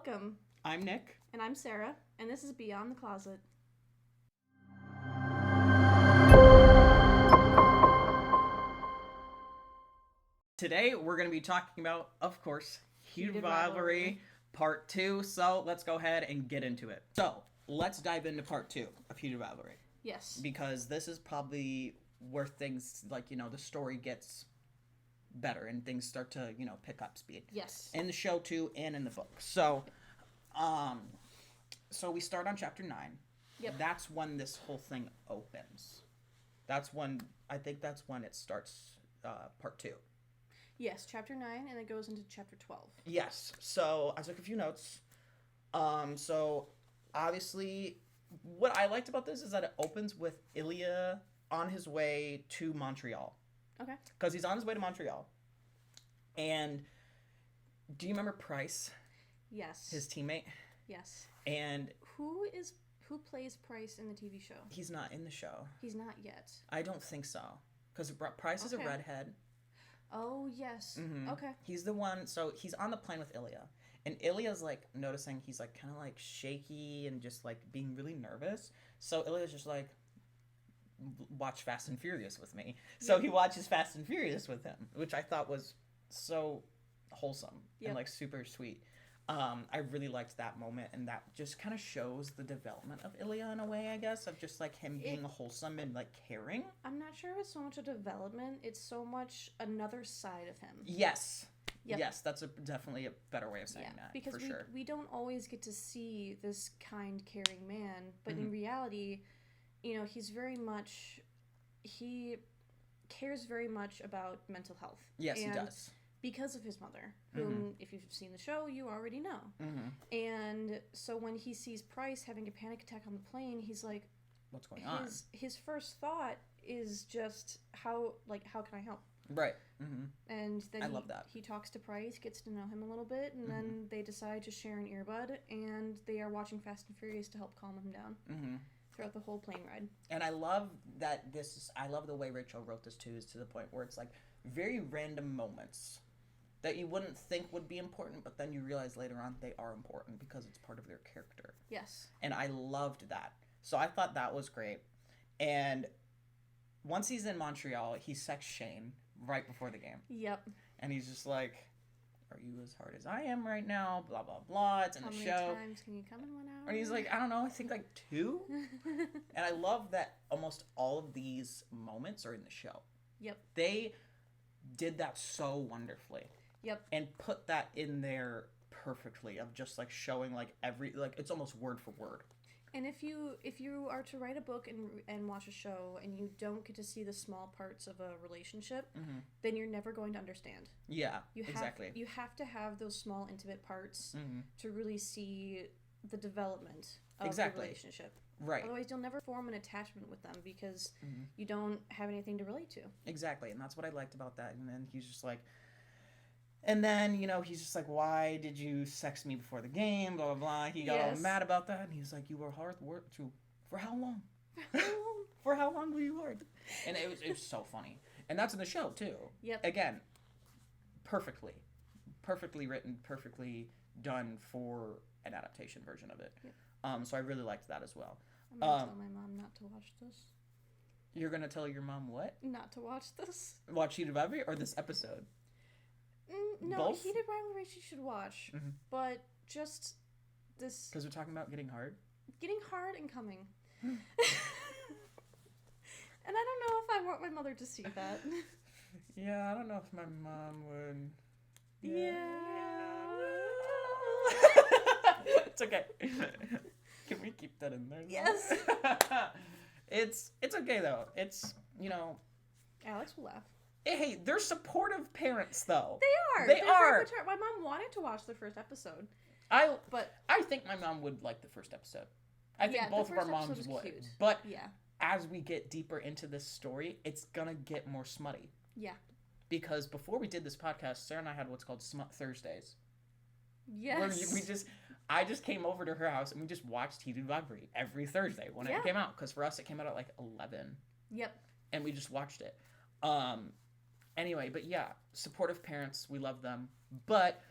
Welcome. I'm Nick. And I'm Sarah, and this is Beyond the Closet. Today we're going to be talking about, of course, Heated Rivalry Part 2. So let's go ahead and get into it. So let's dive into Part 2 of Heated Rivalry. Yes. Because this is probably where things, the story gets better and things start to, pick up speed. Yes. In the show too and in the book. So, so we start on chapter 9. Yep. That's when this whole thing opens. I think that's when it starts, part 2. Yes, chapter 9, and it goes into chapter 12. Yes. So I took a few notes. So obviously, what I liked about this is that it opens with Ilya on his way to Montreal. Okay. Because he's on his way to Montreal. And do you remember Price? Yes. His teammate? Yes. And who plays Price in the TV show? He's not in the show. He's not yet. I don't think so. Because Price is a redhead. Oh, yes. Mm-hmm. Okay. He's the one, so he's on the plane with Ilya. And Ilya's, noticing he's, kind of, shaky and just, being really nervous. So Ilya's just watch Fast and Furious with me. So he watches Fast and Furious with him, which I thought was so wholesome and, super sweet. I really liked that moment, and that just kind of shows the development of Ilya in a way, I guess, of just, him being wholesome and, caring. I'm not sure it's so much a development. It's so much another side of him. Yes. Yep. Yes, that's definitee a better way of saying that, because for sure. We don't always get to see this kind, caring man, but in reality, he's very much, he cares very much about mental health. Yes, he does. Because of his mother, whom, if you've seen the show, you already know. Mm-hmm. And so when he sees Price having a panic attack on the plane, he's like, what's going on? His first thought is just, how can I help? Right. Mm-hmm. And then I love that. He talks to Price, gets to know him a little bit, and then they decide to share an earbud, and they are watching Fast and Furious to help calm him down throughout the whole plane ride. And I love that I love the way Rachel wrote this too, is to the point where it's very random moments that you wouldn't think would be important, but then you realize later on they are important because it's part of their character. Yes. And I loved that. So I thought that was great. And once he's in Montreal, he sexts Shane right before the game. Yep. And he's just like, are you as hard as I am right now? Blah, blah, blah. It's in the show. How many times can you come in 1 hour? And he's like, I don't know, I think 2. And I love that almost all of these moments are in the show. Yep. They did that so wonderfully. Yep. And put that in there perfectly of just showing every it's almost word for word. And if you are to write a book and watch a show and you don't get to see the small parts of a relationship, then you're never going to understand. Yeah, exactly. You have to have those small intimate parts to really see the development of the relationship. Right. Otherwise, you'll never form an attachment with them because you don't have anything to relate to. Exactly, and that's what I liked about that. And then he's just and then, he's just why did you sex me before the game, blah, blah, blah. He got all mad about that, and he's like, you were hard work to, for how long? For how long were you hard? And it was so funny. And that's in the show, too. Yep. Again, perfectly written, perfectly done for an adaptation version of it. Yep. So I really liked that as well. I'm going to tell my mom not to watch this. You're going to tell your mom what? Not to watch this. Watch Heated Rivalry or this episode? No, both? Heated Rivalry she should watch, but just this... Because we're talking about getting hard? Getting hard and coming. And I don't know if I want my mother to see that. Yeah, I don't know if my mom would... Yeah. It's okay. Can we keep that in there? Yes. It's okay, though. It's, Alex will laugh. Hey, they're supportive parents, though. They are. They are. My mom wanted to watch the first episode. I think my mom would like the first episode. I think both of our moms would. Cute. But as we get deeper into this story, it's gonna get more smutty. Yeah. Because before we did this podcast, Sarah and I had what's called Smut Thursdays. Yes. Where I just came over to her house and we just watched Heated Rivalry every Thursday when it came out. Because for us, it came out at 11. Yep. And we just watched it. Anyway, but yeah, supportive parents, we love them. But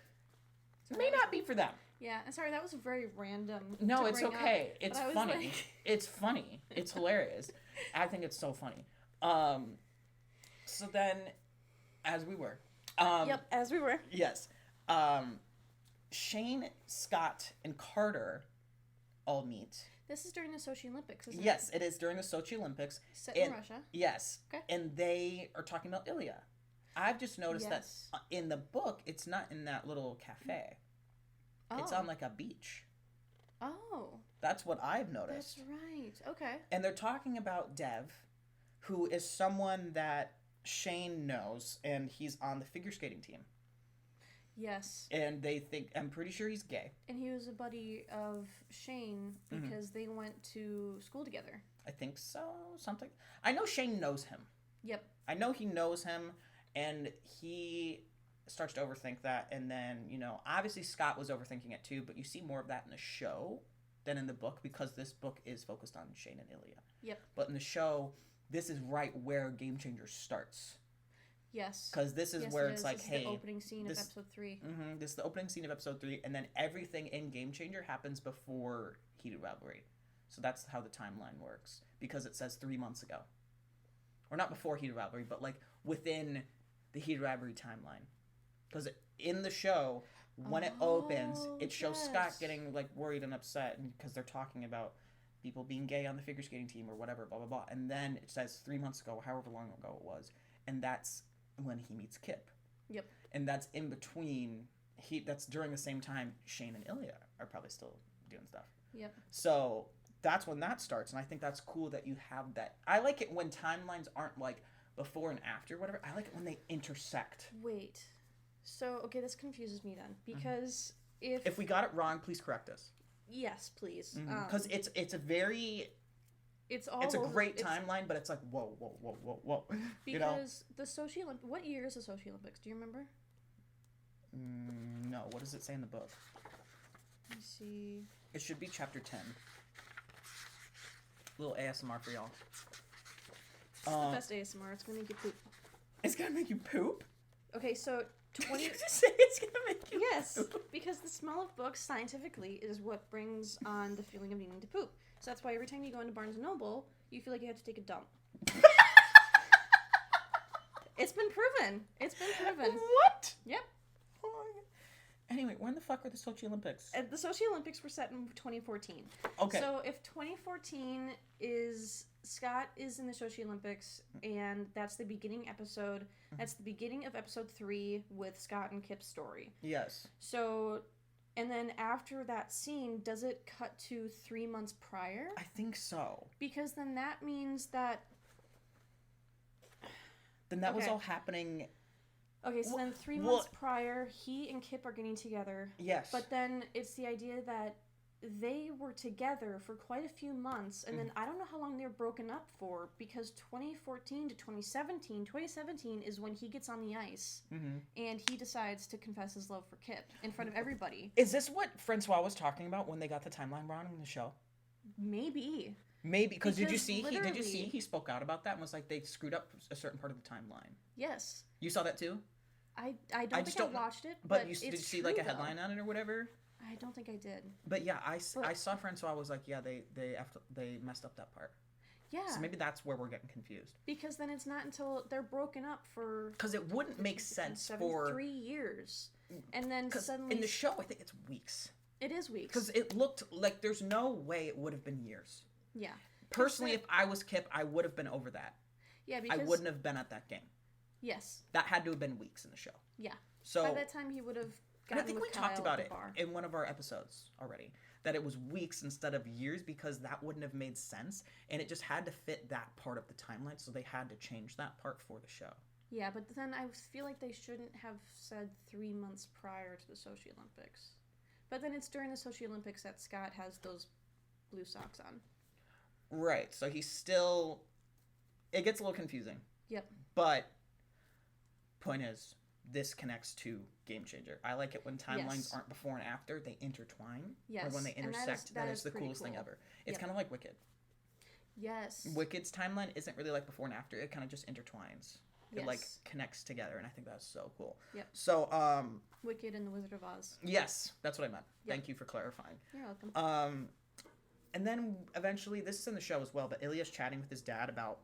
It may not be for them. Yeah, and sorry, that was very random. No, it's okay. It's funny. Like... It's funny. It's hilarious. I think it's so funny. So then, as we were. Yep, as we were. Yes. Shane, Scott, and Carter all meet. This is during the Sochi Olympics, isn't it? Yes, it is during the Sochi Olympics. Set in Russia. Yes. Okay. And they are talking about Ilya. I've just noticed that in the book, it's not in that little cafe. Oh. It's on like a beach. Oh. That's what I've noticed. That's right. Okay. And they're talking about Dev, who is someone that Shane knows, and he's on the figure skating team. Yes. And they think, I'm pretty sure he's gay. And he was a buddy of Shane because they went to school together. I think so. Something. I know Shane knows him. Yep. I know he knows him, and he starts to overthink that. And then, obviously Scott was overthinking it too, but you see more of that in the show than in the book because this book is focused on Shane and Ilya. Yep. But in the show, this is right where Game Changer starts. Yes. Because this is where it's like, this hey... is the opening scene of episode 3. Mm-hmm, this is the opening scene of episode 3, and then everything in Game Changer happens before Heated Rivalry. So that's how the timeline works. Because it says 3 months ago. Or not before Heated Rivalry, but like within the Heated Rivalry timeline. Because in the show, when it opens, it shows Scott getting like worried and upset because they're talking about people being gay on the figure skating team or whatever, blah, blah, blah. And then it says 3 months ago, however long ago it was. And that's when he meets Kip. Yep. And that's in between, that's during the same time Shane and Ilya are probably still doing stuff. Yep. So that's when that starts. And I think that's cool that you have that. I like it when timelines aren't like before and after, whatever. I like it when they intersect. Wait. So, okay, this confuses me then. Because if we got it wrong, please correct us. Yes, please. Because it's a very... It's a great timeline, but it's like, whoa. Because the Sochi Olympics... What year is the Sochi Olympics? Do you remember? No. What does it say in the book? Let me see. It should be chapter 10. Little ASMR for y'all. It's the best ASMR. It's going to make you poop. It's going to make you poop? Okay, so... You just say it's going to make you poop? Because the smell of books, scientifically, is what brings on the feeling of needing to poop. So that's why every time you go into Barnes & Noble, you feel like you have to take a dump. It's been proven. What? Yep. Anyway, when the fuck are the Sochi Olympics? The Sochi Olympics were set in 2014. Okay. So if 2014 is... Scott is in the Sochi Olympics, and that's the beginning episode. That's the beginning of episode 3 with Scott and Kip's story. Yes. So... And then after that scene, does it cut to 3 months prior? I think so. Because then that means that... Then that was all happening... Okay, so then 3 months prior, he and Kip are getting together. Yes. But then it's the idea that they were together for quite a few months, and then I don't know how long they were broken up for, because 2014 to 2017 is when he gets on the ice, and he decides to confess his love for Kip in front of everybody. Is this what Francois was talking about when they got the timeline wrong in the show? Maybe, because did you see he spoke out about that and was like they screwed up a certain part of the timeline? Yes. You saw that too? I don't think I watched it, but did you see like a headline on it or whatever? I don't think I did. But yeah, I saw Francois was like, yeah, they messed up that part. Yeah. So maybe that's where we're getting confused. Because then it's not until they're broken up for... Because it wouldn't make sense for... 3 years. And then suddenly... in the show, I think it's weeks. It is weeks. Because it looked like there's no way it would have been years. Yeah. Personally, if I was Kip, I would have been over that. Yeah, because... I wouldn't have been at that game. Yes. That had to have been weeks in the show. Yeah. So... By that time, he would have... And I think we talked about it in one of our episodes already, that it was weeks instead of years because that wouldn't have made sense, and it just had to fit that part of the timeline, so they had to change that part for the show. Yeah, but then I feel like they shouldn't have said 3 months prior to the Sochi Olympics. But then it's during the Sochi Olympics that Scott has those blue socks on. Right, so he's still... It gets a little confusing. Yep. But, point is... This connects to Game Changer. I like it when timelines aren't before and after, they intertwine. Yes. Or when they intersect, that is the coolest thing ever. It's kind of like Wicked. Yes. Wicked's timeline isn't really like before and after, it kind of just intertwines. It like Yes. connects together, and I think that's so cool. Yep. So Wicked and the Wizard of Oz. yes, that's what I meant. Yep. Thank you for clarifying. You're welcome. And then eventually, this is in the show as well, but Ilya's chatting with his dad about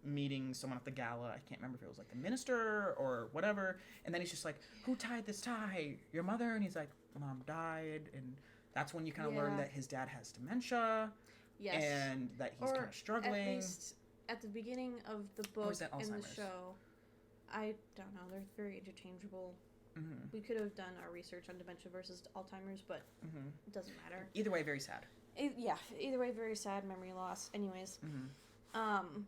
meeting someone at the gala. I can't remember if it was like the minister or whatever. And then he's just like, "Who tied this tie? Your mother?" And he's like, "Mom died." And that's when you kind of learn that his dad has dementia. Yes. And that he's kind of struggling. At least at the beginning of the book is that and the Alzheimer's? show, I don't know. They're very interchangeable. Mm-hmm. We could have done our research on dementia versus Alzheimer's, but it doesn't matter. Either way, very sad. Either way, very sad memory loss. Anyways, Mm-hmm.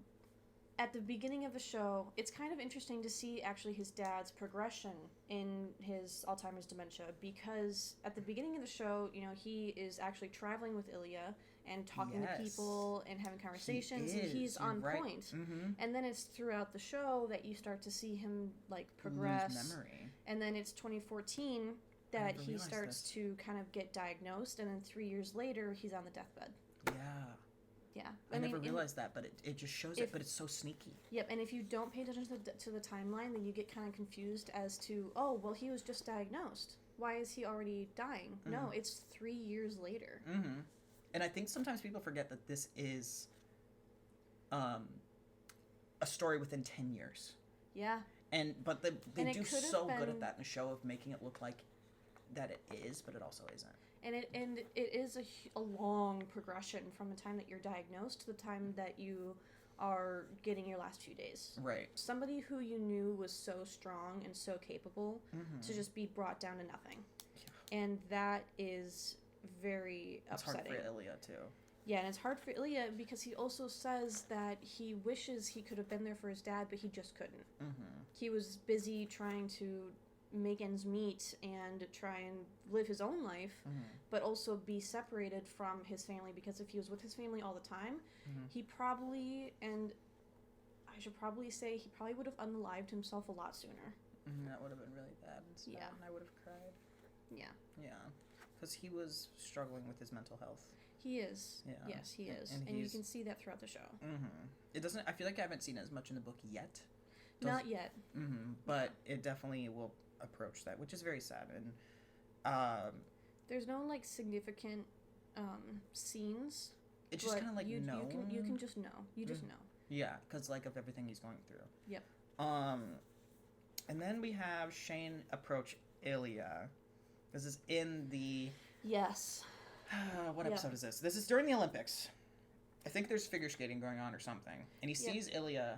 At the beginning of the show, it's kind of interesting to see actually his dad's progression in his Alzheimer's dementia, because at the beginning of the show, you know, he is actually traveling with Ilya and talking to people and having conversations, and he's on point. Mm-hmm. And then it's throughout the show that you start to see him like progress. Lose memory. And then it's 2014 that he realized starts this. to kind of get diagnosed, and then 3 years later he's on the deathbed. Yeah. Yeah, I never realized that, but it just shows it, but it's so sneaky. Yep, and if you don't pay attention to the timeline, then you get kind of confused as to, oh, well, he was just diagnosed. Why is he already dying? Mm-hmm. No, it's 3 years later. Mm-hmm. And I think sometimes people forget that this is a story within 10 years. Yeah. But they do so good at that in the show of making it look like that it is, but it also isn't. And it is a long progression from the time that you're diagnosed to the time that you are getting your last few days. Right. Somebody who you knew was so strong and so capable to just be brought down to nothing. Yeah. And that is very upsetting. It's hard for Ilya, too. Yeah, and it's hard for Ilya because he also says that he wishes he could have been there for his dad, but he just couldn't. Mm-hmm. He was busy trying to make ends meet and try and live his own life, but also be separated from his family, because if he was with his family all the time, he probably, and I should probably say, he probably would have unalived himself a lot sooner. That would have been really bad and sad, and I would have cried. Yeah. Yeah. Because he was struggling with his mental health. He is. Yeah. Yes, he is. And you can see that throughout the show. It doesn't, I feel like I haven't seen it as much in the book yet. Not yet. But it definitely will approach that, which is very sad. And there's no like significant scenes. It's just kind of like you can just know. You just know. Yeah, because like of everything he's going through. Yep. And then we have Shane approach Ilya. This is in the what episode is this? This is during the Olympics. I think there's figure skating going on or something, and he sees Ilya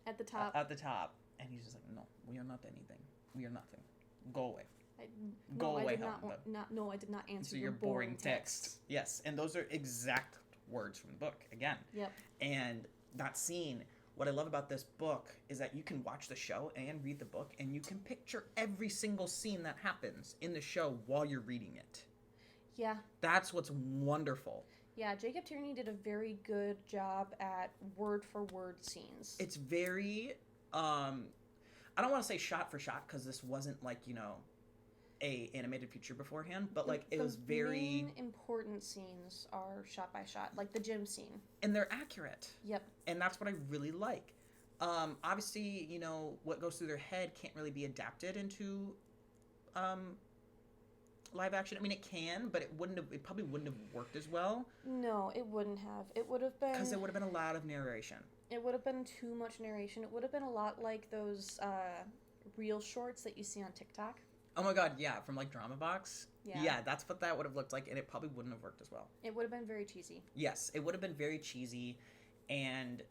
at the top. At the top, and he's just like, "No, we are not anything. We are nothing. Go away. I did not answer your boring text." Yes, and those are exact words from the book again. Yep. And that scene, what I love about this book is that you can watch the show and read the book, and you can picture every single scene that happens in the show while you're reading it. Yeah. That's what's wonderful. Yeah, Jacob Tierney did a very good job at word-for-word scenes. It's very, I don't want to say shot for shot, because this wasn't like, a animated feature beforehand, but like it was very... The main important scenes are shot by shot, like the gym scene. And they're accurate. Yep. And that's what I really like. Obviously, what goes through their head can't really be adapted into live action. I mean, it can, but it probably wouldn't have worked as well. No, it wouldn't have. It would have been... Because it would have been a lot of narration. It would have been too much narration. It would have been a lot like those reel shorts that you see on TikTok. Oh my god, yeah, from like Drama Box. Yeah, that's what that would have looked like, and it probably wouldn't have worked as well. It would have been very cheesy. Yes, it would have been very cheesy, and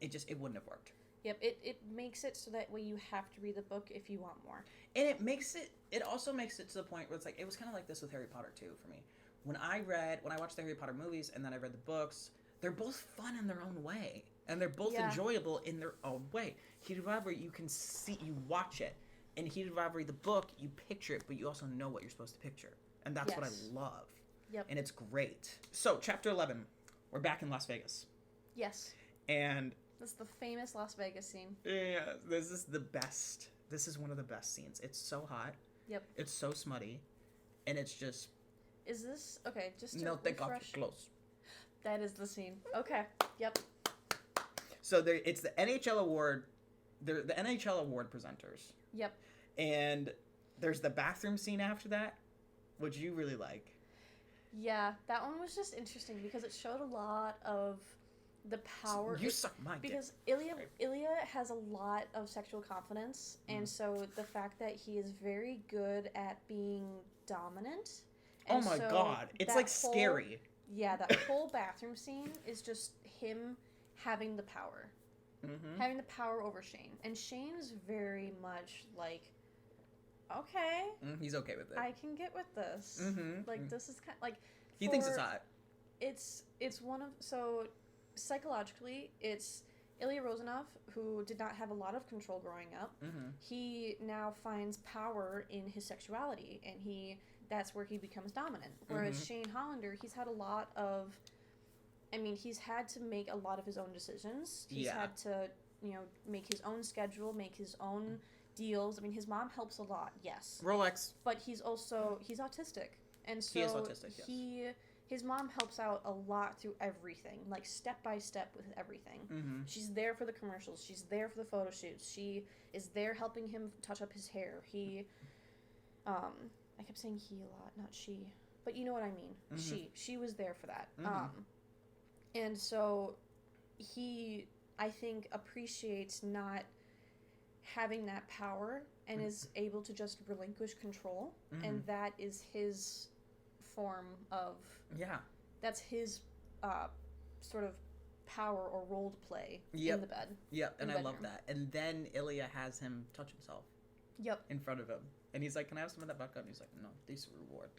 it wouldn't have worked. Yep, it makes it so that way you have to read the book if you want more. And it also makes it to the point where it's like, it was kind of like this with Harry Potter too, for me. When I watched the Harry Potter movies, and then I read the books, they're both fun in their own way. And they're both enjoyable in their own way. Heated Rivalry, you watch it. In Heated Rivalry, the book, you picture it, but you also know what you're supposed to picture. And that's what I love. Yep. And it's great. So, Chapter 11. We're back in Las Vegas. Yes. And... that's the famous Las Vegas scene. Yeah, this is the best. This is one of the best scenes. It's so hot. Yep. It's so smutty. And it's just... Is this... okay, just to no, refresh... take off your clothes. That is the scene. Okay. Yep. So, it's the NHL award they're the NHL award presenters. Yep. And there's the bathroom scene after that, which you really like. Yeah, that one was just interesting because it showed a lot of the power. You suck my dick. Because Ilya has a lot of sexual confidence, and so the fact that he is very good at being dominant. And oh my god, it's like scary. Yeah, that whole bathroom scene is just him having the power. Mm-hmm. Having the power over Shane. And Shane is very much like, okay. He's okay with it. I can get with this. Mm-hmm. Like, this is kind of, like... He thinks it's hot. It's one of... So, psychologically, it's Ilya Rozanov, who did not have a lot of control growing up. Mm-hmm. He now finds power in his sexuality, and that's where he becomes dominant. Whereas Shane Hollander, he's had a lot of... I mean, he's had to make a lot of his own decisions. He's had to, make his own schedule, make his own deals. I mean, his mom helps a lot, yes. Rolex. But he's autistic. And so he is autistic, yes. His mom helps out a lot through everything, like step by step with everything. Mm-hmm. She's there for the commercials. She's there for the photo shoots. She is there helping him touch up his hair. I kept saying he a lot, not she. But you know what I mean. Mm-hmm. She was there for that. Mm-hmm. And so he, I think, appreciates not having that power and is able to just relinquish control. Mm-hmm. And that is his form of... Yeah. That's his sort of power or role to play in the bed. Yep, and I love that. And then Ilya has him touch himself. Yep. In front of him. And he's like, can I have some of that vodka? And he's like, no, this reward.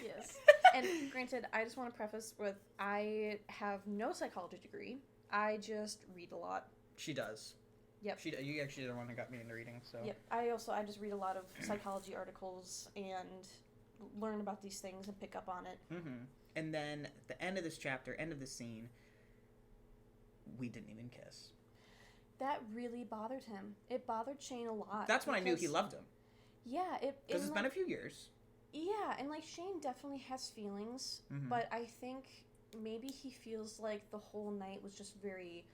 Yes. And granted, I just want to preface with, I have no psychology degree. I just read a lot. She does. Yep. You actually are the one that got me into reading, so. Yep. I just read a lot of psychology articles and learn about these things and pick up on it. Mm-hmm. And then at the end of this chapter, end of the scene, we didn't even kiss. That really bothered him. It bothered Shane a lot. That's when I knew he loved him. Yeah. Because it's been a few years. Yeah, and, Shane definitely has feelings, but I think maybe he feels like the whole night was just very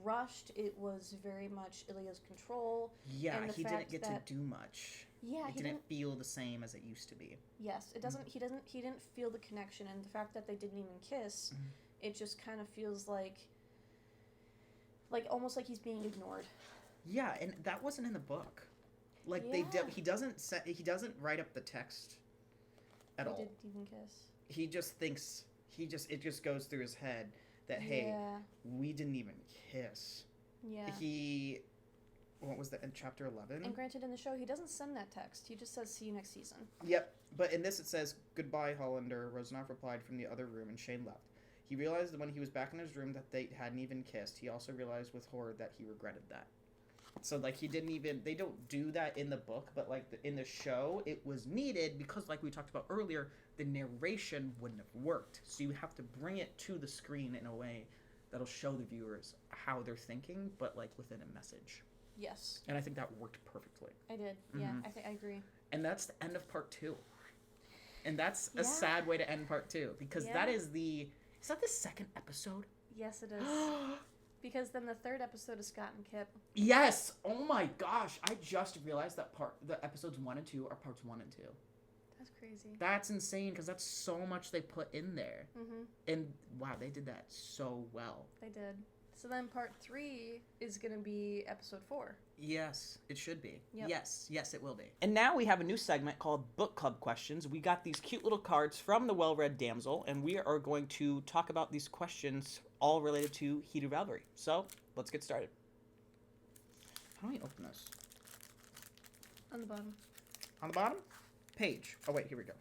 rushed. It was very much Ilya's control. Yeah, he didn't get to do much. Yeah, it didn't feel the same as it used to be. Yes, it doesn't. He didn't feel the connection, and the fact that they didn't even kiss, it just kind of feels like almost like he's being ignored. Yeah, and that wasn't in the book. He doesn't write up the text at all. He didn't even kiss. He just thinks it just goes through his head that hey, we didn't even kiss. Yeah. What was that in chapter 11? And granted, in the show, he doesn't send that text. He just says, "See you next season." Yep, but in this it says, "Goodbye, Hollander." Rozanov replied from the other room, and Shane left. He realized that when he was back in his room that they hadn't even kissed. He also realized with horror that he regretted that. So, he didn't even... They don't do that in the book, but, in the show, it was needed because, like we talked about earlier, the narration wouldn't have worked. So you have to bring it to the screen in a way that'll show the viewers how they're thinking, but, within a message. Yes. And I think that worked perfectly. I did. Mm-hmm. Yeah, I agree. And that's the end of part 2. And that's a sad way to end part 2, because that is the... Is that the second episode? Yes, it is. Because then the third episode is Scott and Kip. Yes! Oh my gosh! I just realized that the episodes 1 and 2 are parts 1 and 2. That's crazy. That's insane, because that's so much they put in there. Mm-hmm. And wow, they did that so well. They did. So then part 3 is going to be episode 4. Yes, it should be. Yep. Yes, it will be. And now we have a new segment called Book Club Questions. We got these cute little cards from the Well-Read Damsel, and we are going to talk about these questions all related to Heated Rivalry. So, let's get started. How do we open this? On the bottom. On the bottom? Page. Oh, wait, here we go.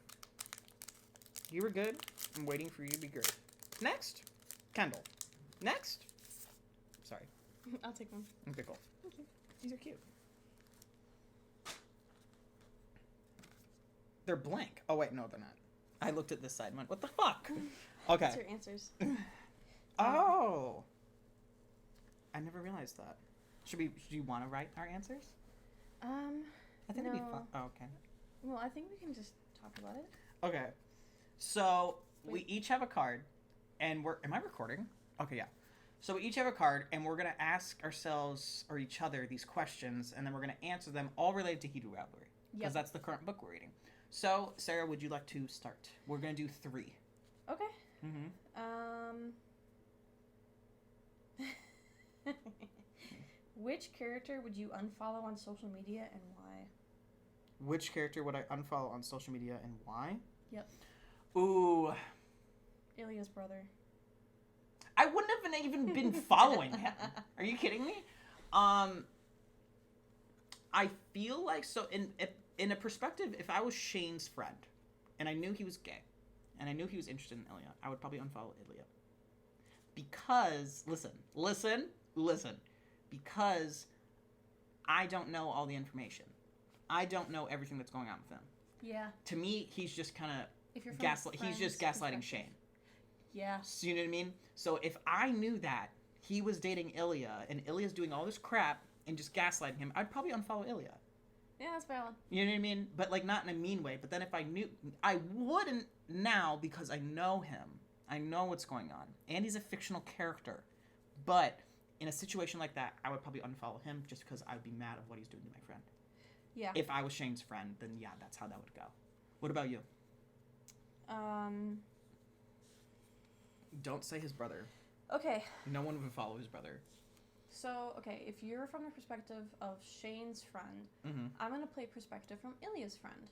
You were good. I'm waiting for you to be great. Next. Kendall. Next. Sorry. I'll take one. Okay, cool. Thank you. These are cute. They're blank. Oh, wait, no, they're not. I looked at this side and went, what the fuck? Okay. That's your answers. Oh. I never realized that. Should you want to write our answers? I think no. it'd be fun. Oh, okay. Well, I think we can just talk about it. Okay. So, we each have a card, and am I recording? Okay, yeah. So we each have a card, and we're going to ask ourselves or each other these questions, and then we're going to answer them all related to Heated Rivalry. Because that's the current book we're reading. So, Sarah, would you like to start? We're going to do 3. Okay. Which character would you unfollow on social media and why? Which character would I unfollow on social media and why? Yep. Ooh. Ilya's brother. I wouldn't have even been following him. Are you kidding me? I feel like, so in a perspective, if I was Shane's friend, and I knew he was gay, and I knew he was interested in Ilya, I would probably unfollow Ilya. Because, listen, because I don't know all the information. I don't know everything that's going on with him. Yeah. To me, he's just kind of he's just gaslighting Shane. Yeah. So, you know what I mean? So if I knew that he was dating Ilya and Ilya's doing all this crap and just gaslighting him, I'd probably unfollow Ilya. Yeah, that's valid. You know what I mean? But like not in a mean way. But then if I knew, I wouldn't now because I know him. I know what's going on. And he's a fictional character. But in a situation like that, I would probably unfollow him just because I would be mad at what he's doing to my friend. Yeah. If I was Shane's friend, then yeah, that's how that would go. What about you? Don't say his brother. Okay. No one would follow his brother. So, okay, if you're from the perspective of Shane's friend, I'm going to play perspective from Ilya's friend.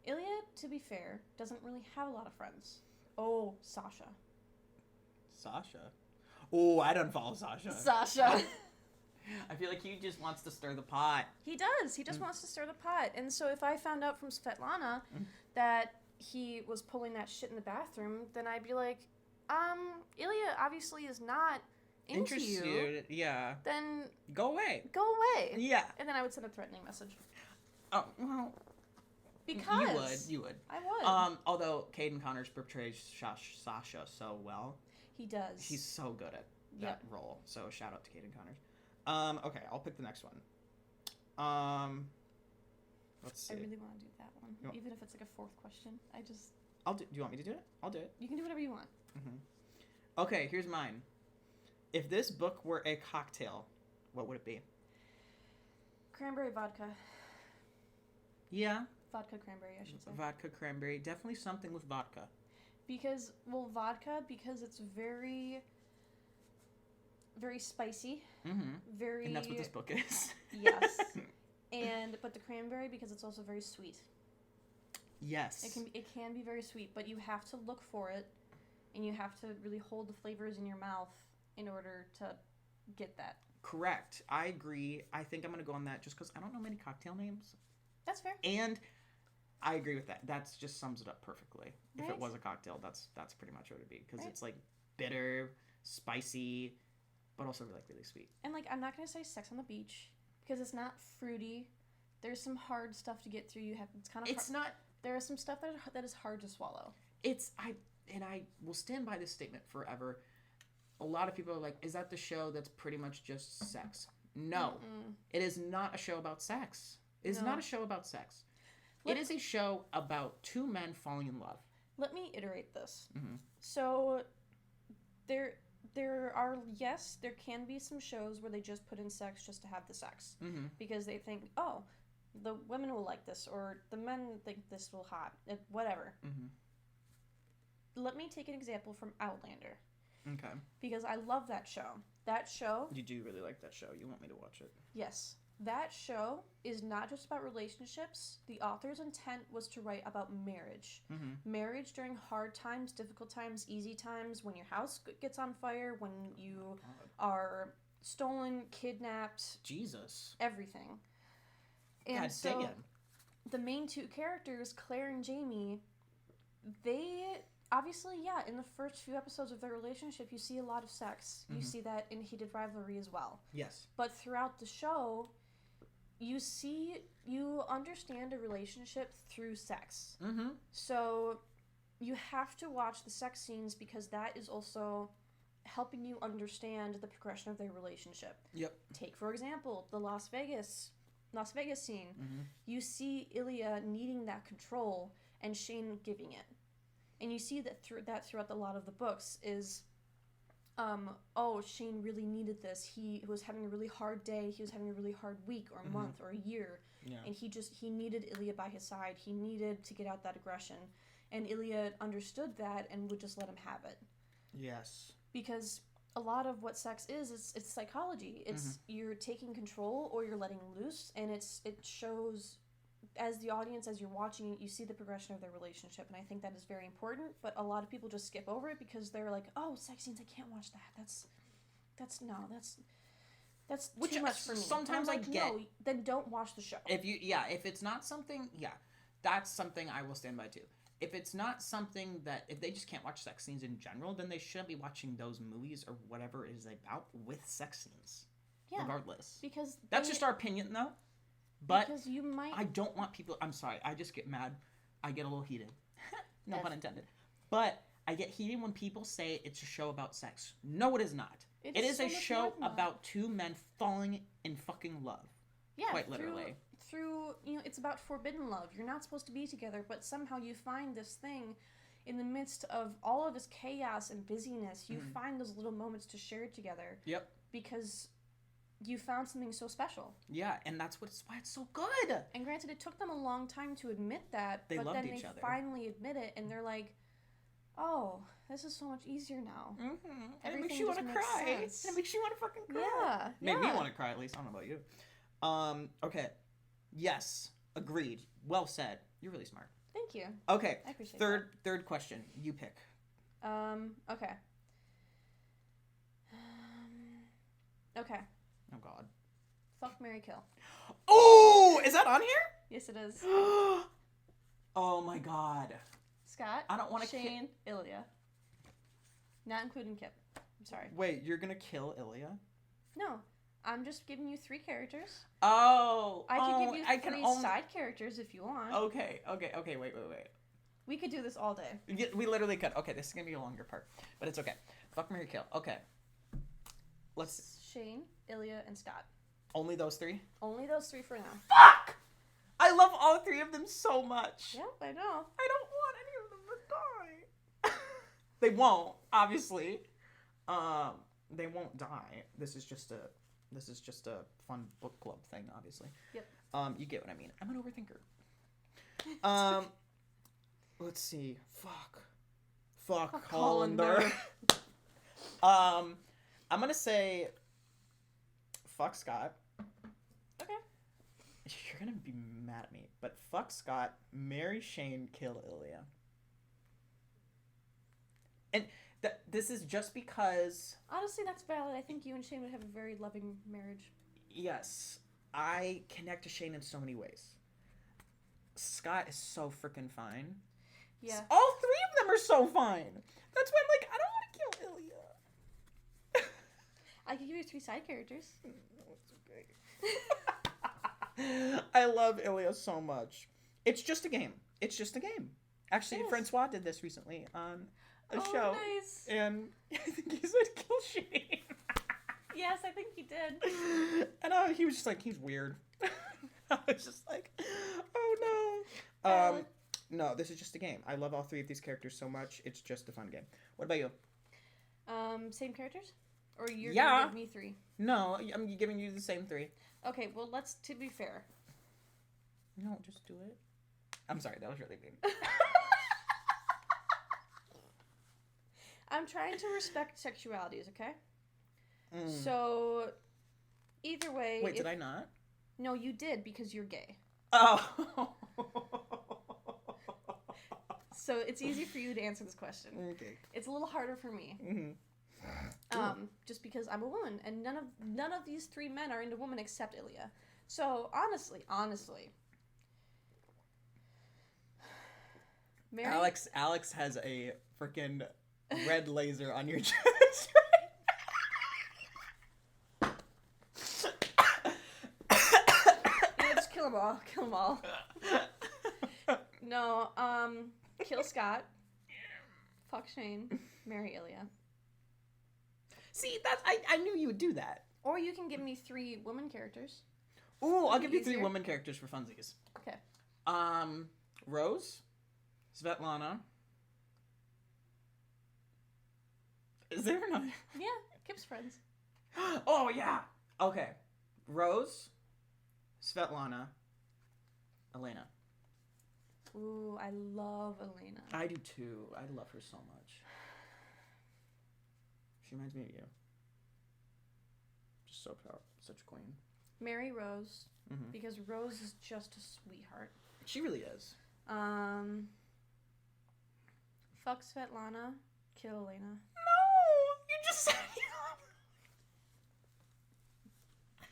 Ilya, to be fair, doesn't really have a lot of friends. Oh, Sasha. Sasha? Oh, I'd unfollow Sasha. Sasha. I feel like he just wants to stir the pot. He does. He just wants to stir the pot. And so if I found out from Svetlana that he was pulling that shit in the bathroom, then I'd be like, Ilya obviously is not into you. Yeah. Then go away. Go away. Yeah. And then I would send a threatening message. Oh, well. Because. You would. I would. Although Caden Connors portrays Sasha so well. He does. He's so good at that role. So shout out to Caden Connors. Okay, I'll pick the next one. Let's see. I really want to do that one. Even if it's like a 4th question. Do you want me to do it? I'll do it. You can do whatever you want. Okay, here's mine. If this book were a cocktail, what would it be? Cranberry vodka. Yeah. Vodka cranberry, I should say. Vodka cranberry. Definitely something with vodka. Because it's very, very spicy. Very. And that's what this book is. Yes. But the cranberry, because it's also very sweet. Yes. It can be very sweet, but you have to look for it, and you have to really hold the flavors in your mouth in order to get that. Correct. I agree. I think I'm going to go on that just because I don't know many cocktail names. That's fair. And I agree with that. That just sums it up perfectly. Right? If it was a cocktail, that's pretty much what it would be. Because it's like bitter, spicy, but also like really sweet. And like, I'm not going to say Sex on the Beach because it's not fruity. There's some hard stuff to get through. It's kind of It's not. There is some stuff that is hard to swallow. I will stand by this statement forever. A lot of people are like, is that the show that's pretty much just sex? No. It is not a show about sex. It is not a show about sex. It is a show about 2 men falling in love. Let me iterate this. So there can be some shows where they just put in sex just to have the sex. Because they think, oh, the women will like this, or the men think this will hot, whatever. Let me take an example from Outlander. Okay. Because I love that show. That show... You do really like that show. You want me to watch it. Yes. That show is not just about relationships. The author's intent was to write about marriage. Marriage during hard times, difficult times, easy times, when your house gets on fire, when you are stolen, kidnapped. Jesus. Everything. And God so damn. the main 2 characters, Claire and Jamie, they... Obviously, yeah, in the first few episodes of their relationship, you see a lot of sex. You see that in Heated Rivalry as well. Yes. But throughout the show, you understand a relationship through sex. So you have to watch the sex scenes because that is also helping you understand the progression of their relationship. Yep. Take, for example, the Las Vegas scene. You see Ilya needing that control and Shane giving it. And you see that throughout a lot of the books is oh, Shane really needed this. He was having a really hard day. He was having a really hard week or month or a year. Yeah. And he needed Ilya by his side. He needed to get out that aggression. And Ilya understood that and would just let him have it. Yes. Because a lot of what sex is it's psychology. It's you're taking control or you're letting loose, and it shows as the audience, as you're watching it, you see the progression of their relationship, and I think that is very important. But a lot of people just skip over it because they're like, "Oh, sex scenes, I can't watch that. That's too much for me." Sometimes I get. No, then don't watch the show. If it's not something, that's something I will stand by too. If it's not something that, if they just can't watch sex scenes in general, then they shouldn't be watching those movies or whatever it is about with sex scenes. Yeah. Regardless. Because that's just our opinion, though. But because you might. I don't want people. I'm sorry. I just get mad. I get a little heated. No pun intended. But I get heated when people say it's a show about sex. No, it is not. It is a show about two men falling in fucking love. Yeah. Quite literally. Through, it's about forbidden love. You're not supposed to be together, but somehow you find this thing in the midst of all of this chaos and busyness. You find those little moments to share together. Yep. Because you found something so special. Yeah, and that's why it's so good. And granted, it took them a long time to admit that, but then they finally admit it, and they're like, "Oh, this is so much easier now." Mm-hmm. And it makes you want to cry. And it makes you want to fucking cry. Yeah. Made me want to cry, at least. I don't know about you. Okay. Yes. Agreed. Well said. You're really smart. Thank you. Okay. I appreciate that. Third question. You pick. Okay. Okay. Oh, God. Fuck, marry, kill. Oh! Is that on here? Yes, it is. Oh, my God. Scott. I don't want to Shane, Ilya. Not including Kip. I'm sorry. Wait, you're going to kill Ilya? No. I'm just giving you 3 characters. Oh. I can give you 3 side characters if you want. Okay, wait. We could do this all day. We literally could. Okay, this is going to be a longer part. But it's okay. Fuck, marry, kill. Okay. Let's... Shane, Ilya, and Scott. Only those 3? Only those 3 for now. Fuck! I love all 3 of them so much. Yep, I know. I don't want any of them to die. They won't, obviously. They won't die. This is just a fun book club thing, obviously. Yep. You get what I mean. I'm an overthinker. Let's see. Fuck Hollander. I'm gonna say fuck Scott. Okay. You're gonna be mad at me, but fuck Scott, marry Shane, kill Ilya. And this is just because... Honestly, that's valid. I think you and Shane would have a very loving marriage. Yes. I connect to Shane in so many ways. Scott is so freaking fine. Yeah. All 3 of them are so fine. That's why I'm like, I don't want to kill Ilya. I could give you 3 side characters. No, it's okay. I love Ilya so much. It's just a game. Actually, Francois did this recently on a show. Nice. And I think he said kill Shane. Yes, I think he did. And he was just like, he's weird. I was just like, oh no. No, this is just a game. I love all 3 of these characters so much. It's just a fun game. What about you? Same characters? Or you're gonna give me 3? No, I'm giving you the same 3. Okay, well, to be fair. No, just do it. I'm sorry, that was really mean. I'm trying to respect sexualities, okay? So, either way... Wait, did I not? No, you did, because you're gay. Oh. So, it's easy for you to answer this question. Okay. It's a little harder for me. Mm-hmm. Just because I'm a woman, and none of these 3 men are into women except Ilya. So, honestly... Mary? Alex has a freaking red laser on your chest. Just kill them all. No, kill Scott. Fuck Shane. Marry Ilya. See, I knew you would do that. Or you can give me 3 women characters. Ooh, I'll give you 3 women characters for funsies. Okay. Rose, Svetlana. Is there another? Yeah, Kip's friends. Oh, yeah. Okay. Rose, Svetlana, Elena. Ooh, I love Elena. I do too. I love her so much. She reminds me of you. Just so proud. Such a queen. Marry Rose, Mm-hmm. because Rose is just a sweetheart. She really is. Fuck Svetlana, kill Elena. No! You just said I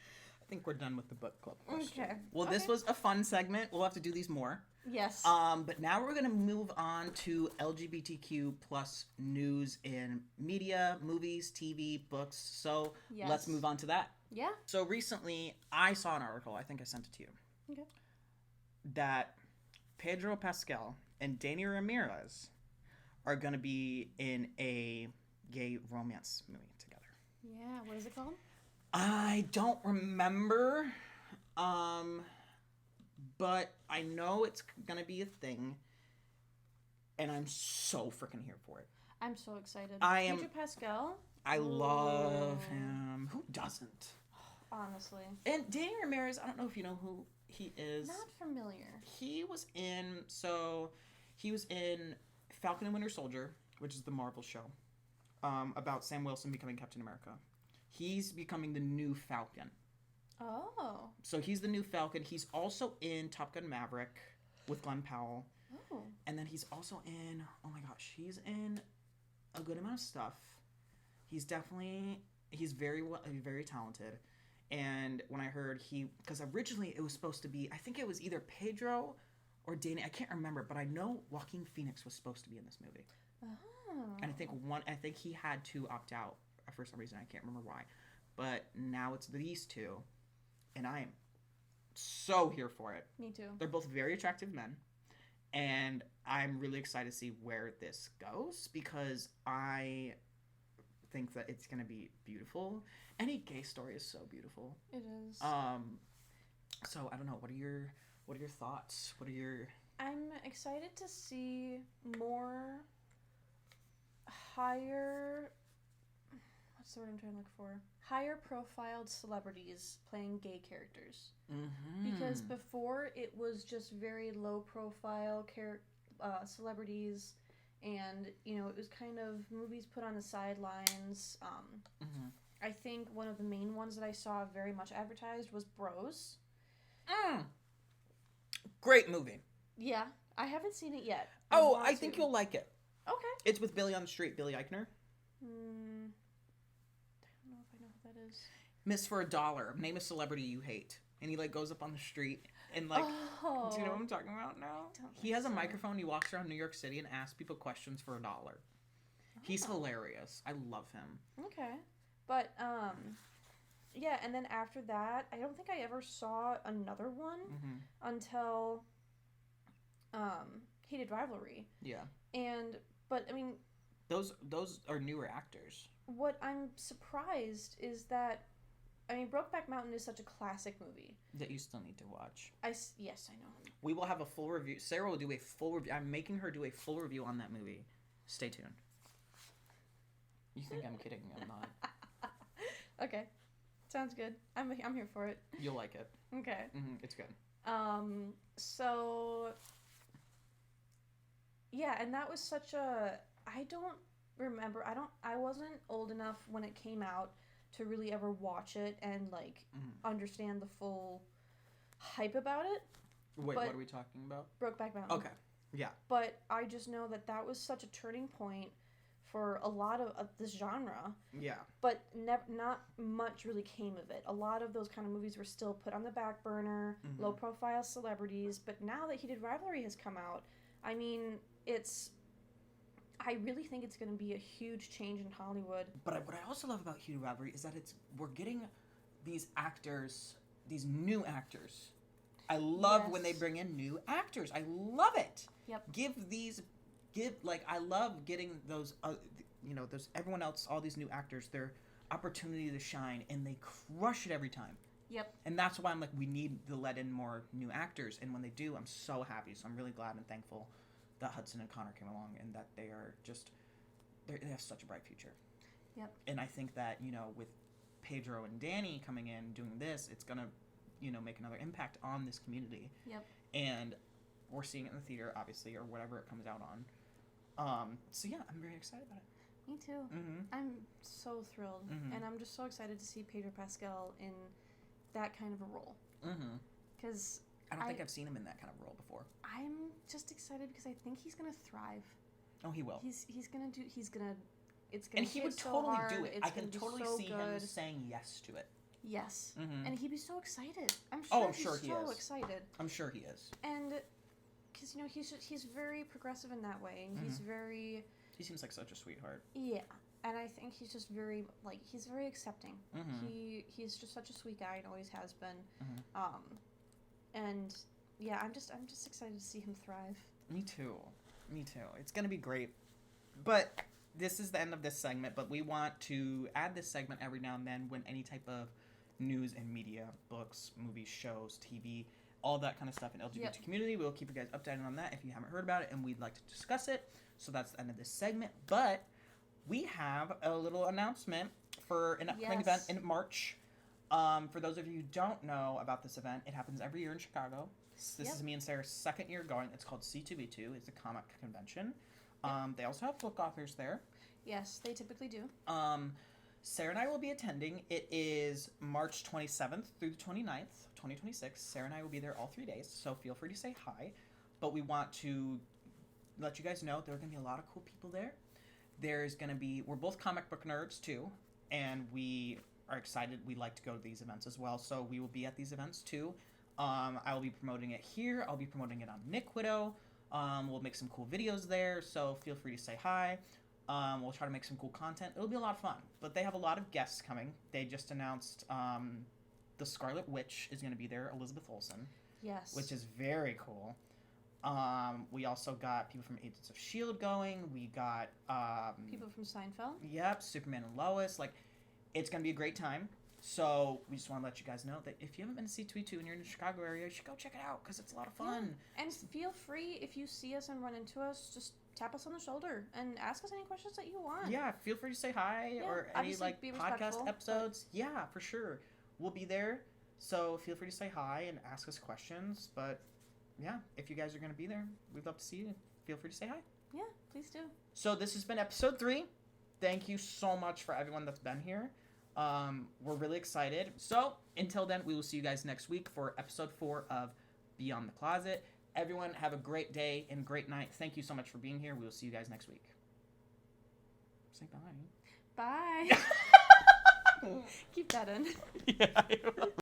think we're done with the book club question. Okay. Well, this was a fun segment. We'll have to do these more. Yes. But now we're going to move on to LGBTQ plus news in media, movies, TV, books. So Yes. let's move on to that. Yeah. So recently, I saw an article, I think I sent it to you, Okay. that Pedro Pascal and Danny Ramirez are going to be in a gay romance movie together. Yeah. What is it called? I don't remember, but I know it's going to be a thing, and I'm so freaking here for it. I'm so excited. Pedro Pascal. I love him. Who doesn't? Honestly. And Danny Ramirez, I don't know if you know who he is. Not familiar. He was in Falcon and Winter Soldier, which is the Marvel show, about Sam Wilson becoming Captain America. He's becoming the new Falcon. Oh. So he's the new Falcon. He's also in Top Gun Maverick with Glenn Powell. Oh. And then he's also in, oh my gosh, he's in a good amount of stuff. He's very talented. And when I heard because originally it was supposed to be, I think it was either Pedro or Danny, I can't remember, but I know Joaquin Phoenix was supposed to be in this movie. Oh. And I think he had to opt out for some reason. I can't remember why. But now it's these two. And I am so here for it. Me too. They're both very attractive men. And I'm really excited to see where this goes, because I think that it's going to be beautiful. Any gay story is so beautiful. It is. So I don't know. What are your thoughts? I'm excited to see more higher. What's the word I'm trying to look for? Higher profiled celebrities playing gay characters. Mm-hmm. Because before it was just very low profile celebrities, and it was kind of movies put on the sidelines. Mm-hmm. I think one of the main ones that I saw very much advertised was Bros. Great movie. Yeah, I haven't seen it yet. I think you'll like it. Okay. It's with Billy on the Street, Billy Eichner. I don't know if I know who that is. Miss for $1. Name a celebrity you hate. And he goes up on the street and do you know what I'm talking about now? He has a microphone. He walks around New York City and asks people questions for $1. He's hilarious. I love him. Okay. But, yeah, and then after that, I don't think I ever saw another one until, Heated Rivalry. Yeah. But, I mean... Those are newer actors. What I'm surprised is that, I mean, Brokeback Mountain is such a classic movie. That you still need to watch. Yes, I know. We will have a full review. Sarah will do a full review. I'm making her do a full review on that movie. Stay tuned. You think I'm kidding? I'm not. Okay. Sounds good. I'm here for it. You'll like it. Okay. It's good. So... Yeah, and that was such a... I don't remember. I wasn't old enough when it came out to really ever watch it and, understand the full hype about it. Wait, what are we talking about? Brokeback Mountain. Okay. Yeah. But I just know that was such a turning point for a lot of this genre. Yeah. But not much really came of it. A lot of those kind of movies were still put on the back burner, low-profile celebrities. But now that Heated Rivalry has come out, I mean, I really think it's going to be a huge change in Hollywood. But what I also love about Heated Rivalry is that we're getting these actors, these new actors. I love when they bring in new actors. I love it. Yep. I love getting those, those everyone else, all these new actors, their opportunity to shine, and they crush it every time. Yep. And that's why I'm like, we need to let in more new actors, and when they do, I'm so happy. So I'm really glad and thankful that Hudson and Connor came along, and that they have such a bright future. Yep. And I think that, with Pedro and Danny coming in doing this, it's going to, make another impact on this community. Yep. And we're seeing it in the theater, obviously, or whatever it comes out on. So yeah, I'm very excited about it. Me too. Mm-hmm. I'm so thrilled. Mm-hmm. And I'm just so excited to see Pedro Pascal in that kind of a role. Mm-hmm. Because I don't think I've seen him in that kind of role before. I'm just excited because I think he's going to thrive. Oh, he will. It's going to and he would so totally hard. do it. It's I can totally so see good. him saying yes to it. Yes. Mm-hmm. And he'd be so excited. I'm I'm sure he so is. excited. I'm sure he is. And because he's very progressive in that way, and He seems like such a sweetheart. Yeah. And I think he's just very he's very accepting. Mm-hmm. He's just such a sweet guy and always has been. Mm-hmm. And yeah, I'm just excited to see him thrive. Me too. It's gonna be great. But this is the end of this segment. But we want to add this segment every now and then when any type of news and media, books, movies, shows, TV, all that kind of stuff in LGBT community. We'll keep you guys updated on that if you haven't heard about it, and we'd like to discuss it. So that's the end of this segment. But we have a little announcement for an upcoming event in March. For those of you who don't know about this event, it happens every year in Chicago. This is me and Sarah's second year going. It's called C2E2. It's a comic convention. They also have book authors there. Yes, they typically do. Sarah and I will be attending. It is March 27th through the 29th, 2026. Sarah and I will be there all 3 days, so feel free to say hi. But we want to let you guys know there are going to be a lot of cool people there. We're both comic book nerds too, and we are excited. We like to go to these events as well, so we will be at these events too. I will be promoting it here. I'll be promoting it on Nick Widow. We'll make some cool videos there, so feel free to say hi. We'll try to make some cool content. It'll be a lot of fun. But they have a lot of guests coming. They just announced the Scarlet Witch is going to be there, Elizabeth Olsen. Yes. Which is very cool. We also got people from Agents of S.H.I.E.L.D. going. We got... people from Seinfeld. Yep, Superman and Lois. It's going to be a great time. So we just want to let you guys know that if you haven't been to C2E2 and you're in the Chicago area, you should go check it out because it's a lot of fun. Yeah. And feel free, if you see us and run into us, just tap us on the shoulder and ask us any questions that you want. Yeah, feel free to say hi or any podcast episodes. But... Yeah, for sure. We'll be there. So feel free to say hi and ask us questions. But yeah, if you guys are going to be there, we'd love to see you. Feel free to say hi. Yeah, please do. So this has been episode 3. Thank you so much for everyone that's been here. We're really excited. So until then, we will see you guys next week for episode 4 of Beyond the Closet. Everyone have a great day and great night. Thank you so much for being here. We will see you guys next week. Say bye. Bye. Keep that in. Yeah.